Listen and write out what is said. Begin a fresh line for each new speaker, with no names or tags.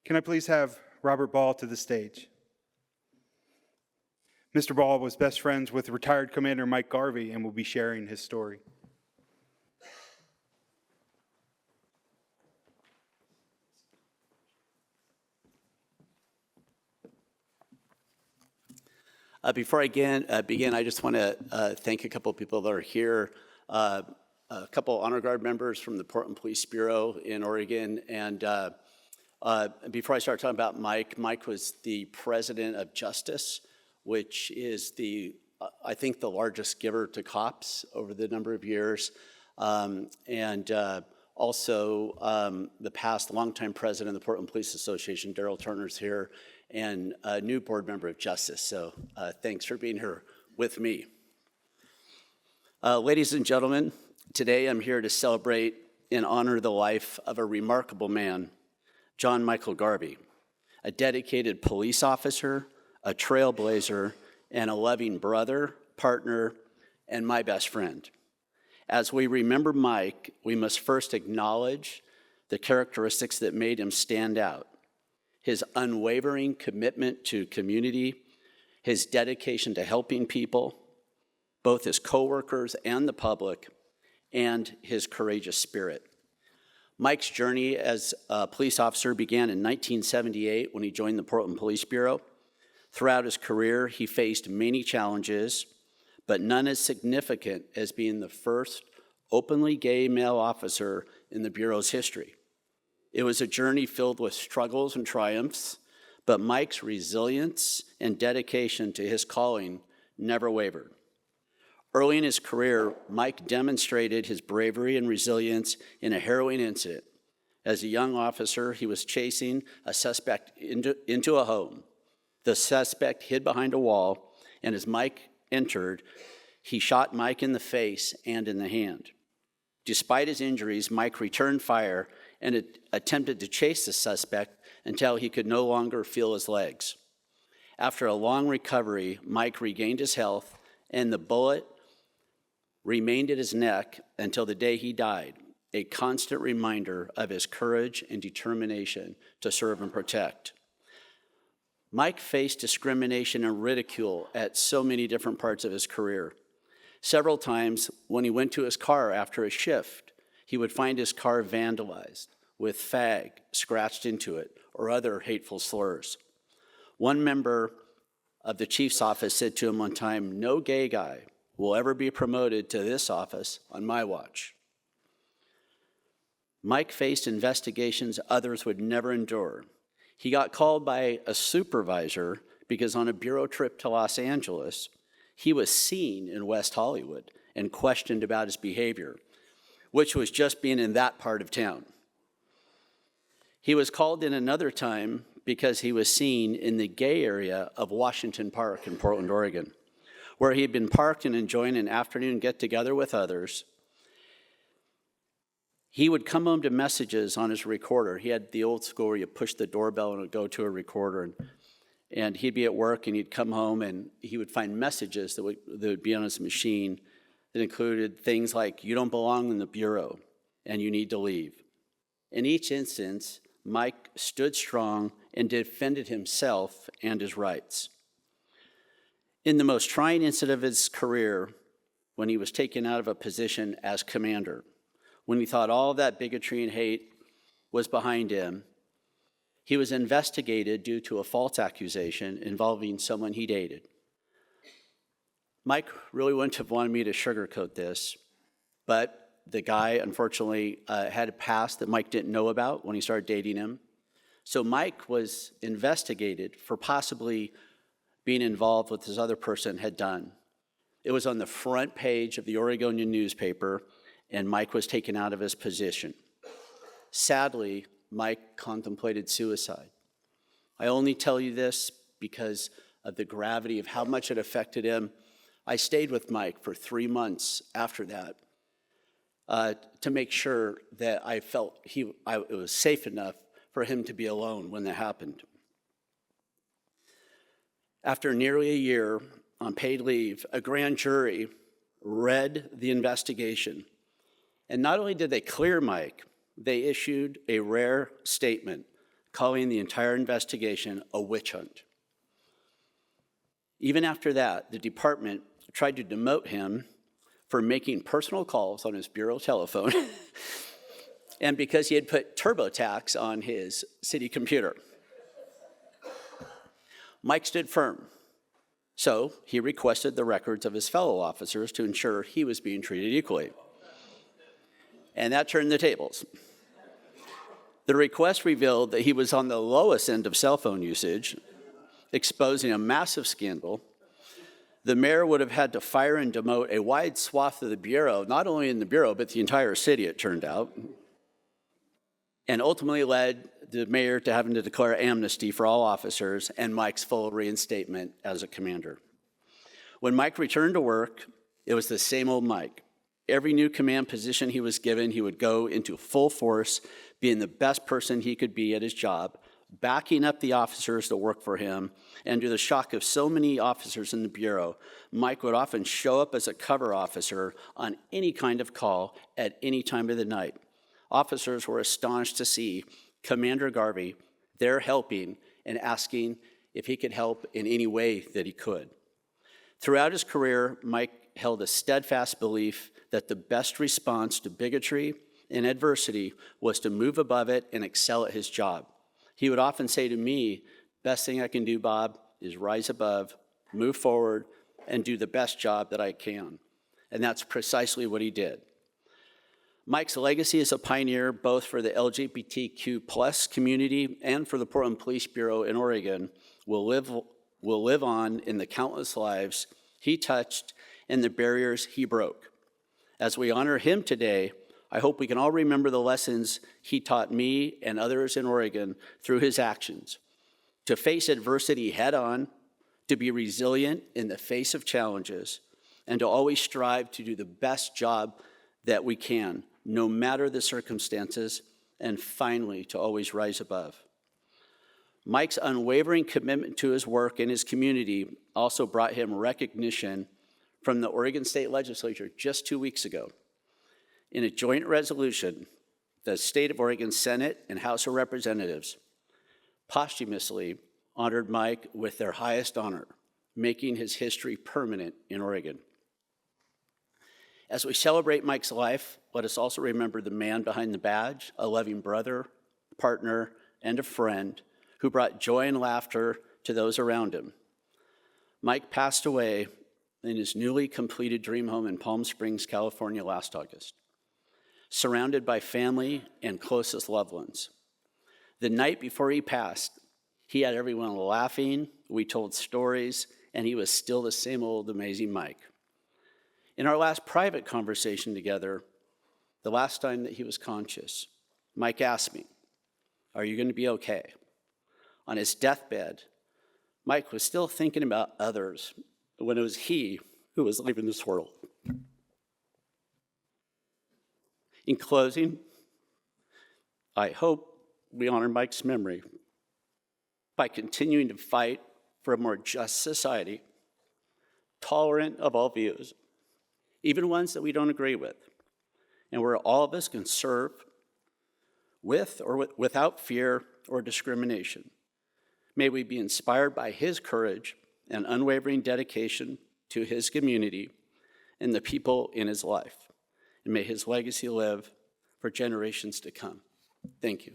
Can I please have Robert Ball to the stage? Mr. Ball was best friends with retired Commander Mike Garvey and will be sharing his story.
Before I begin, I just want to thank a couple of people that are here. A couple honor guard members from the Portland Police Bureau in Oregon. And before I start talking about Mike was the president of Justice, which is I think the largest giver to cops over the number of years. Also the past longtime president of the Portland Police Association, Daryl Turner's here, and a new board member of Justice. So thanks for being here with me. Ladies and gentlemen, today I'm here to celebrate and honor the life of a remarkable man, John Michael Garvey, a dedicated police officer, a trailblazer, and a loving brother, partner, and my best friend. As we remember Mike, we must first acknowledge the characteristics that made him stand out: his unwavering commitment to community, his dedication to helping people, both his coworkers and the public, and his courageous spirit. Mike's journey as a police officer began in 1978 when he joined the Portland Police Bureau. Throughout his career, he faced many challenges, but none as significant as being the first openly gay male officer in the Bureau's history. It was a journey filled with struggles and triumphs, but Mike's resilience and dedication to his calling never wavered. Early in his career, Mike demonstrated his bravery and resilience in a harrowing incident. As a young officer, he was chasing a suspect into a home. The suspect hid behind a wall, and as Mike entered, he shot Mike in the face and in the hand. Despite his injuries, Mike returned fire and attempted to chase the suspect until he could no longer feel his legs. After a long recovery, Mike regained his health, and the bullet remained at his neck until the day he died, a constant reminder of his courage and determination to serve and protect. Mike faced discrimination and ridicule at so many different parts of his career. Several times when he went to his car after a shift, he would find his car vandalized with "fag" scratched into it or other hateful slurs. One member of the chief's office said to him one time, "No gay guy will ever be promoted to this office on my watch." Mike faced investigations others would never endure. He got called by a supervisor because on a bureau trip to Los Angeles, he was seen in West Hollywood and questioned about his behavior, which was just being in that part of town. He was called in another time because he was seen in the gay area of Washington Park in Portland, Oregon, where he had been parked and enjoying an afternoon get-together with others. He would come home to messages on his recorder. He had the old school where you push the doorbell and it would go to a recorder. And he'd be at work and he'd come home and he would find messages that would be on his machine that included things like, "You don't belong in the Bureau and you need to leave." In each instance, Mike stood strong and defended himself and his rights. In the most trying incident of his career, when he was taken out of a position as commander, when he thought all of that bigotry and hate was behind him, he was investigated due to a false accusation involving someone he dated. Mike really wouldn't have wanted me to sugarcoat this, but the guy, unfortunately, had a past that Mike didn't know about when he started dating him. So Mike was investigated for possibly being involved with this other person had done. It was on the front page of the Oregonian newspaper, and Mike was taken out of his position. Sadly, Mike contemplated suicide. I only tell you this because of the gravity of how much it affected him. I stayed with Mike for 3 months after that to make sure that I felt it was safe enough for him to be alone when that happened. After nearly a year on paid leave, a grand jury read the investigation. And not only did they clear Mike, they issued a rare statement calling the entire investigation a witch hunt. Even after that, the department tried to demote him for making personal calls on his bureau telephone and because he had put TurboTax on his city computer. Mike stood firm, so he requested the records of his fellow officers to ensure he was being treated equally. And that turned the tables. The request revealed that he was on the lowest end of cell phone usage, exposing a massive scandal. The mayor would have had to fire and demote a wide swath of the bureau, not only in the bureau, but the entire city, it turned out, and ultimately led the mayor to having to declare amnesty for all officers and Mike's full reinstatement as a commander. When Mike returned to work, it was the same old Mike. Every new command position he was given, he would go into full force, being the best person he could be at his job, backing up the officers that work for him, and to the shock of so many officers in the Bureau, Mike would often show up as a cover officer on any kind of call at any time of the night. Officers were astonished to see Commander Garvey there helping and asking if he could help in any way that he could. Throughout his career, Mike held a steadfast belief that the best response to bigotry and adversity was to move above it and excel at his job. He would often say to me, "Best thing I can do, Bob, is rise above, move forward, and do the best job that I can." And that's precisely what he did. Mike's legacy as a pioneer, both for the LGBTQ plus community and for the Portland Police Bureau in Oregon, will live on in the countless lives he touched and the barriers he broke. As we honor him today, I hope we can all remember the lessons he taught me and others in Oregon through his actions. To face adversity head on, to be resilient in the face of challenges, and to always strive to do the best job that we can, no matter the circumstances, and finally, to always rise above. Mike's unwavering commitment to his work and his community also brought him recognition from the Oregon State Legislature just 2 weeks ago. In a joint resolution, the State of Oregon Senate and House of Representatives posthumously honored Mike with their highest honor, making his history permanent in Oregon. As we celebrate Mike's life, let us also remember the man behind the badge, a loving brother, partner, and a friend who brought joy and laughter to those around him. Mike passed away in his newly completed dream home in Palm Springs, California last August, surrounded by family and closest loved ones. The night before he passed, he had everyone laughing, we told stories, and he was still the same old amazing Mike. In our last private conversation together, the last time that he was conscious, Mike asked me, "Are you going to be okay?" On his deathbed, Mike was still thinking about others when it was he who was leaving this world. In closing, I hope we honor Mike's memory by continuing to fight for a more just society, tolerant of all views, even ones that we don't agree with, and where all of us can serve with or without fear or discrimination. May we be inspired by his courage and unwavering dedication to his community and the people in his life. And may his legacy live for generations to come. Thank you.